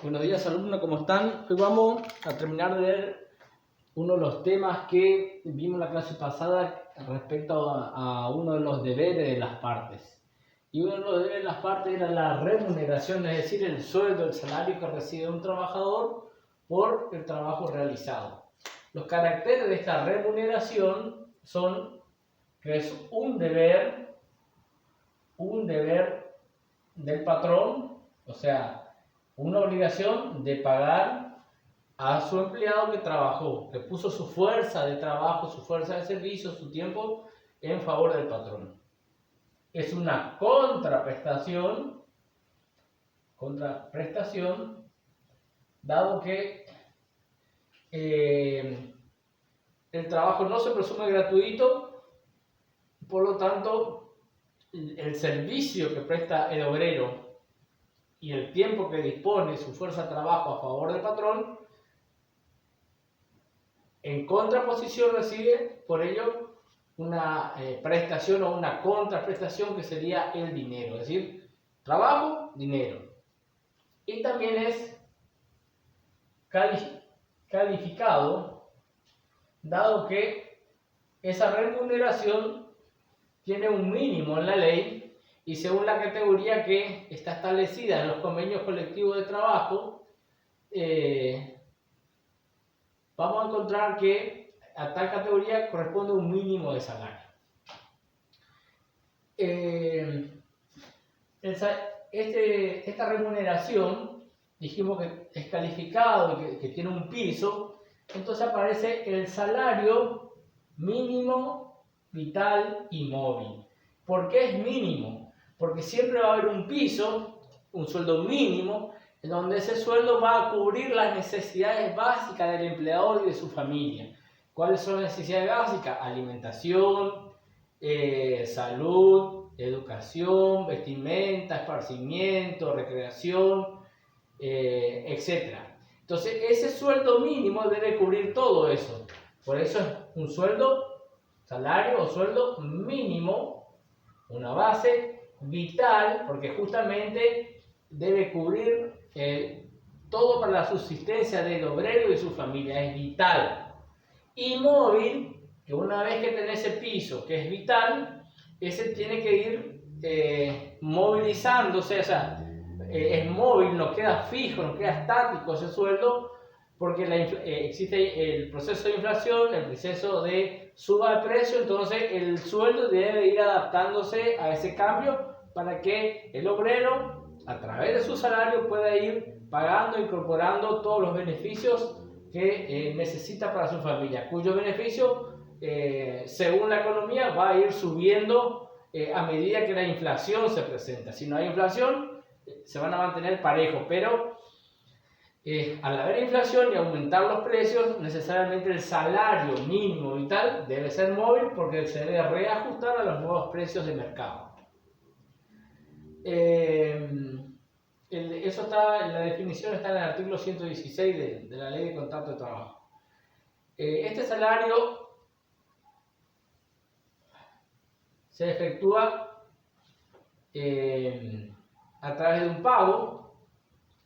Buenos días, alumnos, ¿cómo están? Hoy vamos a terminar de ver uno de los temas que vimos en la clase pasada respecto a uno de los deberes de las partes. Y uno de los deberes de las partes era la remuneración, es decir, el sueldo, el salario que recibe un trabajador por el trabajo realizado. Los caracteres de esta remuneración son que es un deber del patrón, o sea, una obligación de pagar a su empleado que trabajó, que puso su fuerza de trabajo, su fuerza de servicio, su tiempo en favor del patrón. Es una contraprestación, dado que el trabajo no se presume gratuito, por lo tanto, el servicio que presta el obrero y el tiempo que dispone su fuerza de trabajo a favor del patrón, en contraposición recibe por ello una prestación o una contraprestación que sería el dinero, es decir, trabajo, dinero. Y también es calificado, dado que esa remuneración tiene un mínimo en la ley y según la categoría que está establecida en los convenios colectivos de trabajo, vamos a encontrar que a tal categoría corresponde un mínimo de salario. Esta remuneración, dijimos que es calificado y que tiene un piso, entonces aparece el salario mínimo, vital y móvil. ¿Por qué es mínimo? Porque siempre va a haber un piso, un sueldo mínimo, en donde ese sueldo va a cubrir las necesidades básicas del empleador y de su familia. ¿Cuáles son las necesidades básicas? Alimentación, salud, educación, vestimenta, esparcimiento, recreación, etc. Entonces, ese sueldo mínimo debe cubrir todo eso. Por eso es un salario o sueldo mínimo, una base vital, porque justamente debe cubrir todo para la subsistencia del obrero y de su familia, es vital. Y móvil, que una vez que tenés ese piso que es vital, ese tiene que ir movilizándose, o sea, es móvil, no queda fijo, no queda estático ese sueldo, porque existe el proceso de inflación, el proceso de suba de precio, entonces el sueldo debe ir adaptándose a ese cambio para que el obrero, a través de su salario, pueda ir pagando, incorporando todos los beneficios que necesita para su familia, cuyo beneficio, según la economía, va a ir subiendo a medida que la inflación se presenta. Si no hay inflación, se van a mantener parejos, pero al haber inflación y aumentar los precios, necesariamente el salario mínimo vital debe ser móvil porque se debe reajustar a los nuevos precios de mercado. Eso está, la definición está en el artículo 116 de la Ley de Contrato de Trabajo. Este salario se efectúa a través de un pago.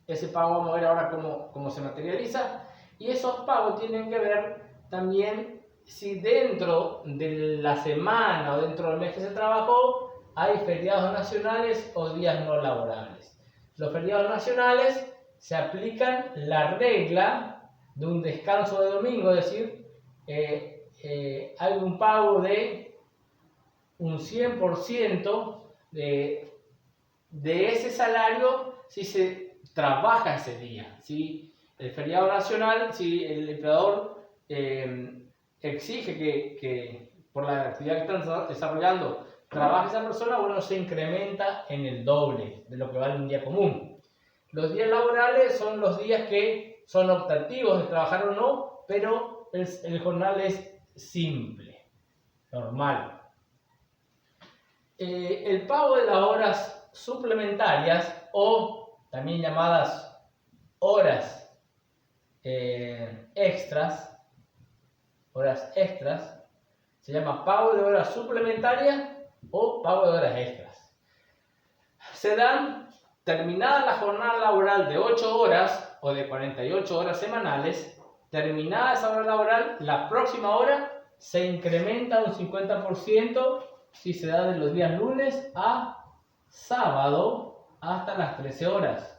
Ese pago vamos a ver ahora cómo se materializa. Y esos pagos tienen que ver también si dentro de la semana o dentro del mes que se trabajó hay feriados nacionales o días no laborables. Los feriados nacionales se aplican la regla de un descanso de domingo, es decir, hay un pago de un 100% de ese salario si se trabaja ese día. Si el feriado nacional, si el empleador exige que por la actividad que están desarrollando trabaje esa persona, bueno, se incrementa en el doble de lo que vale un día común. Los días laborales son los días que son optativos de trabajar o no, pero el jornal es simple, normal. El pago de las horas suplementarias o también llamadas horas extras, se llama pago de horas suplementarias o pago de horas extras. Se dan terminada la jornada laboral de 8 horas o de 48 horas semanales, terminada esa hora laboral, la próxima hora se incrementa un 50% si se da de los días lunes a sábado hasta las 13 horas.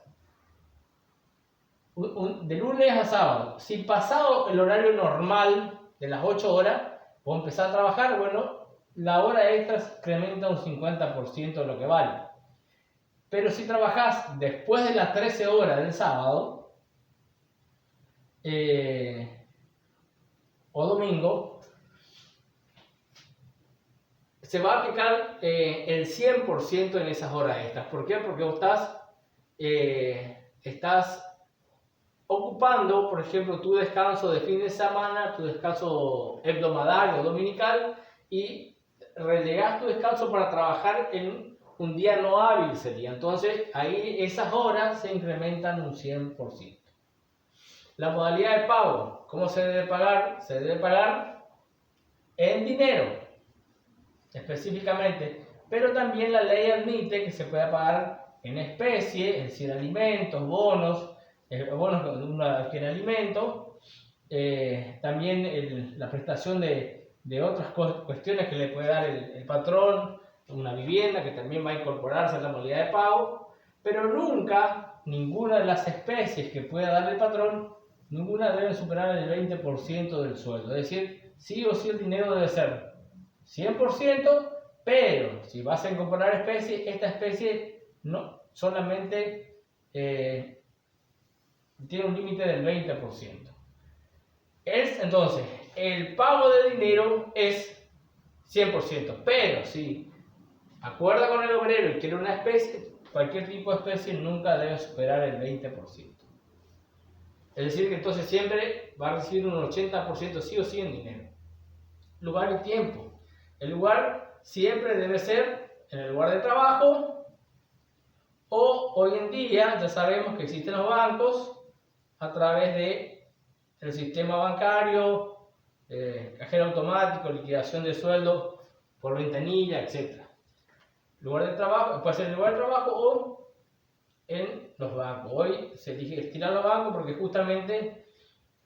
De lunes a sábado. Si pasado el horario normal de las 8 horas, o empezar a trabajar, bueno, la hora extra incrementa un 50% de lo que vale. Pero si trabajas después de las 13 horas del sábado o domingo, se va a aplicar el 100% en esas horas extras. ¿Por qué? Porque vos estás ocupando, por ejemplo, tu descanso de fin de semana, tu descanso hebdomadario o dominical, y relegas tu descanso para trabajar en un día no hábil sería. Entonces, ahí esas horas se incrementan un 100%. La modalidad de pago, ¿cómo se debe pagar? Se debe pagar en dinero, específicamente, pero también la ley admite que se pueda pagar en especie, es decir, alimentos, bonos cuando uno adquiere alimento, también la prestación de otras cuestiones que le puede dar el patrón, una vivienda que también va a incorporarse a la modalidad de pago, pero nunca ninguna de las especies que pueda dar el patrón, ninguna debe superar el 20% del sueldo. Es decir, sí o sí el dinero debe ser 100%, pero si vas a incorporar especies, esta especie no solamente tiene un límite del 20%. Entonces, el pago de dinero es 100%, pero si acuerda con el obrero y quiere una especie, cualquier tipo de especie nunca debe superar el 20%. Es decir, que entonces siempre va a recibir un 80% sí o sí en dinero. Lugar y tiempo. El lugar siempre debe ser en el lugar de trabajo, o hoy en día ya sabemos que existen los bancos a través del sistema bancario, cajero automático, liquidación de sueldo por ventanilla, etc. Lugar de trabajo, puede ser en el lugar de trabajo o en los bancos. Hoy se elige estirar los bancos porque justamente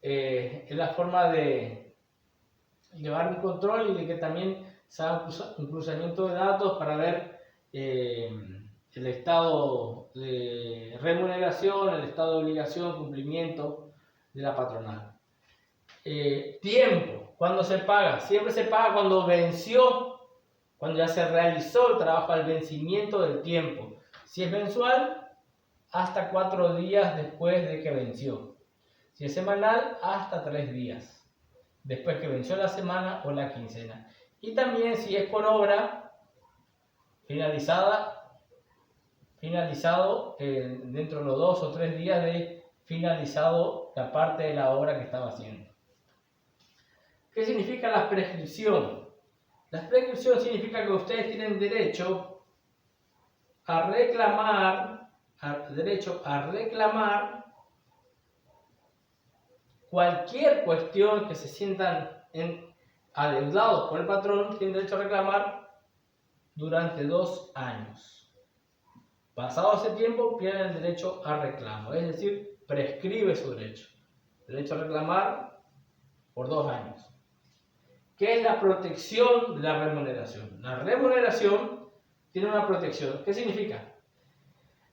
es la forma de llevar un control y de que también se haga un cruzamiento de datos para ver el estado de remuneración, el estado de obligación, cumplimiento de la patronal. Tiempo, ¿cuándo se paga? Siempre se paga cuando venció, cuando ya se realizó el trabajo al vencimiento del tiempo. Si es mensual, hasta 4 días después de que venció. Si es semanal, hasta 3 días después que venció la semana o la quincena. Y también si es por obra finalizado dentro de los 2 o 3 días de finalizado la parte de la obra que estaba haciendo. ¿Qué significa la prescripción? La prescripción significa que ustedes tienen derecho a reclamar cualquier cuestión que se sientan adeudados por el patrón, tienen derecho a reclamar durante 2 años. Pasado ese tiempo, pierden el derecho a reclamo, es decir, prescribe su derecho. Derecho a reclamar por 2 años. ¿Qué es la protección de la remuneración? La remuneración tiene una protección. ¿Qué significa?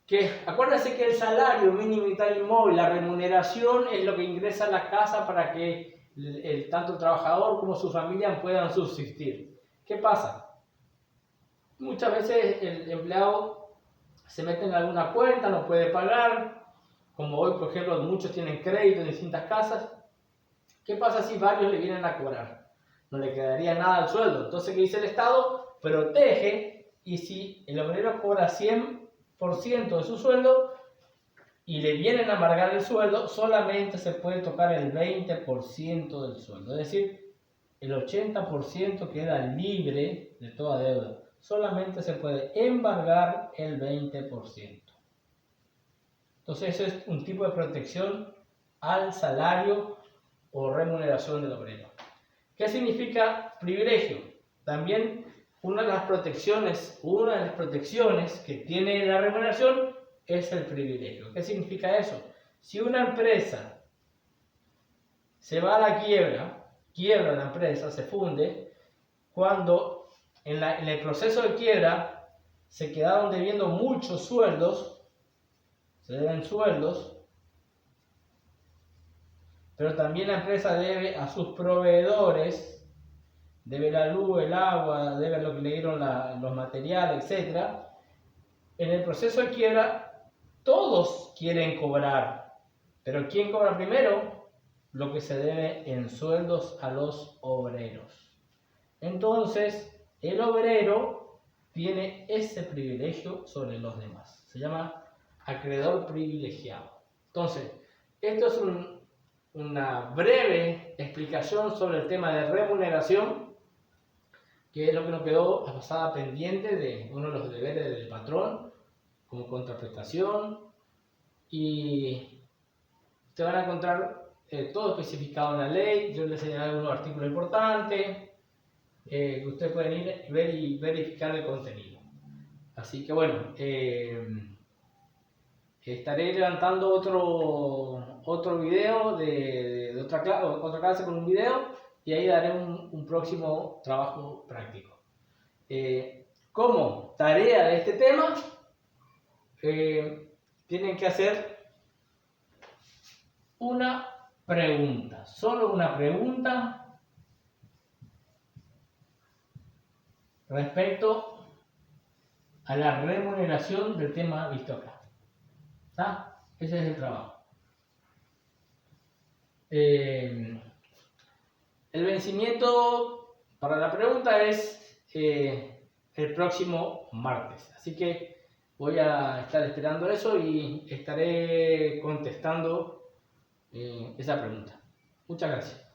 Que acuérdense que el salario mínimo vital y móvil, la remuneración es lo que ingresa a la casa para que tanto el trabajador como su familia puedan subsistir. ¿Qué pasa? Muchas veces el empleado se mete en alguna cuenta, no puede pagar, como hoy por ejemplo muchos tienen crédito en distintas casas. ¿Qué pasa si varios le vienen a cobrar? No le quedaría nada al sueldo. Entonces, ¿qué dice el Estado? Protege, y si el obrero cobra 100% de su sueldo y le vienen a amargar el sueldo, solamente se puede tocar el 20% del sueldo. Es decir, el 80% queda libre de toda deuda. Solamente se puede embargar el 20%. Entonces, eso es un tipo de protección al salario o remuneración del obrero. ¿Qué significa privilegio? También una de las protecciones que tiene la remuneración es el privilegio. ¿Qué significa eso? Si una empresa se va a la quiebra la empresa, se funde, cuando en el proceso de quiebra se quedaron debiendo muchos sueldos, se deben sueldos, pero también la empresa debe a sus proveedores, debe la luz, el agua, debe lo que le dieron los materiales, etc. En el proceso de quiebra, todos quieren cobrar, pero ¿quién cobra primero? Lo que se debe en sueldos a los obreros. Entonces, el obrero tiene ese privilegio sobre los demás. Se llama acreedor privilegiado. Entonces, esto es una breve explicación sobre el tema de remuneración, que es lo que nos quedó la pasada pendiente de uno de los deberes del patrón, como contraprestación, y te van a encontrar todo especificado en la ley. Yo les señalé algunos artículos importantes, que ustedes pueden ir ver y verificar el contenido. Así que bueno, estaré levantando otro video de otra clase con un video, y ahí daré un próximo trabajo práctico. Como tarea de este tema, tienen que hacer una pregunta, solo una pregunta respecto a la remuneración del tema visto acá. ¿Está? Ese es el trabajo. El vencimiento para la pregunta es el próximo martes. Así que voy a estar esperando eso y estaré contestando esa pregunta. Muchas gracias.